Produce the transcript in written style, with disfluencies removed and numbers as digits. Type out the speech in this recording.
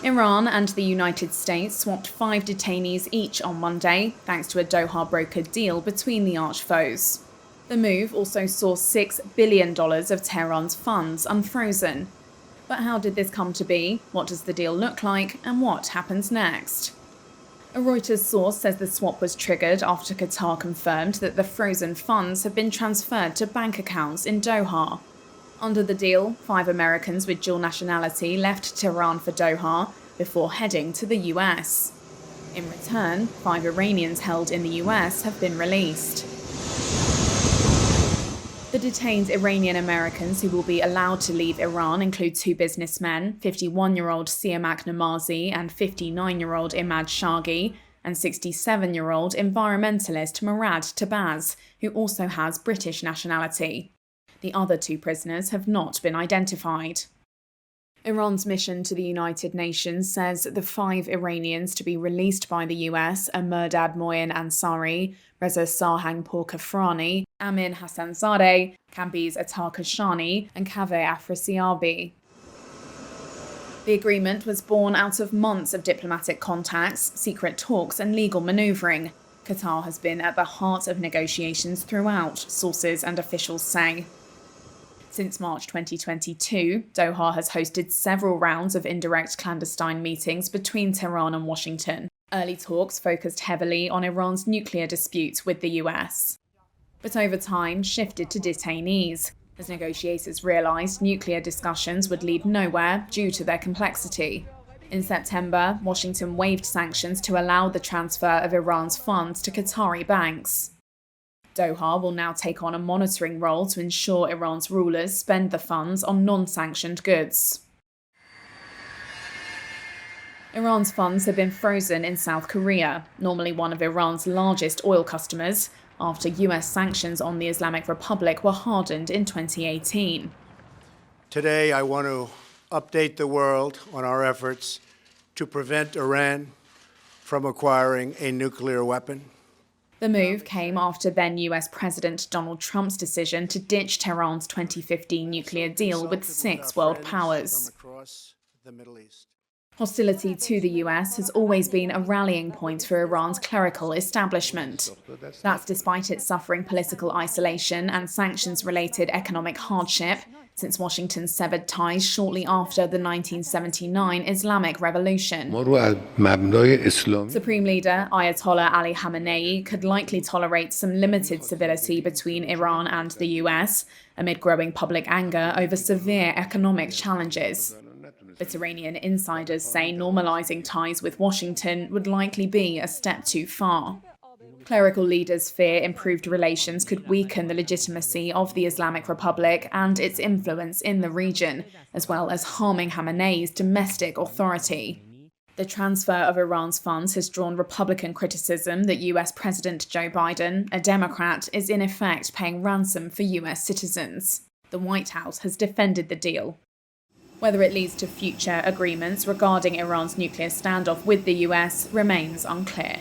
Iran and the United States swapped 5 detainees each on Monday, thanks to a Doha-brokered deal between the arch-foes. The move also saw $6 billion of Tehran's funds unfrozen. But how did this come to be? What does the deal look like? And what happens next? A Reuters source says the swap was triggered after Qatar confirmed that the frozen funds have been transferred to bank accounts in Doha. Under the deal, 5 Americans with dual nationality left Tehran for Doha before heading to the US. In return, 5 Iranians held in the US have been released. The detained Iranian Americans who will be allowed to leave Iran include 2 businessmen, 51-year-old Siamak Namazi and 59-year-old Imad Shaghi, and 67-year-old environmentalist Murad Tabaz, who also has British nationality. The other 2 prisoners have not been identified. Iran's mission to the United Nations says the 5 Iranians to be released by the US are Mehrdad Moin Ansari, Reza Sarhangpour Kafrani, Amin Hassanzadeh, Kambiz Attar Kashani, and Kaveh Afrasiabi. The agreement was born out of months of diplomatic contacts, secret talks, and legal manoeuvring. Qatar has been at the heart of negotiations throughout, sources and officials say. Since March 2022, Doha has hosted several rounds of indirect clandestine meetings between Tehran and Washington. Early talks focused heavily on Iran's nuclear dispute with the US. But over time shifted to detainees, as negotiators realised nuclear discussions would lead nowhere due to their complexity. In September, Washington waived sanctions to allow the transfer of Iran's funds to Qatari banks. Doha will now take on a monitoring role to ensure Iran's rulers spend the funds on non-sanctioned goods. Iran's funds have been frozen in South Korea, normally one of Iran's largest oil customers, after US sanctions on the Islamic Republic were hardened in 2018. Today, I want to update the world on our efforts to prevent Iran from acquiring a nuclear weapon. The move came after then US President Donald Trump's decision to ditch Tehran's 2015 nuclear deal with 6 world powers. Hostility to the US has always been a rallying point for Iran's clerical establishment. That's despite it suffering political isolation and sanctions-related economic hardship since Washington severed ties shortly after the 1979 Islamic Revolution. Supreme Leader Ayatollah Ali Khamenei could likely tolerate some limited civility between Iran and the US amid growing public anger over severe economic challenges. But Iranian insiders say normalizing ties with Washington would likely be a step too far. Clerical leaders fear improved relations could weaken the legitimacy of the Islamic Republic and its influence in the region, as well as harming Khamenei's domestic authority. The transfer of Iran's funds has drawn Republican criticism that US President Joe Biden, a Democrat, is in effect paying ransom for US citizens. The White House has defended the deal. Whether it leads to future agreements regarding Iran's nuclear standoff with the US remains unclear.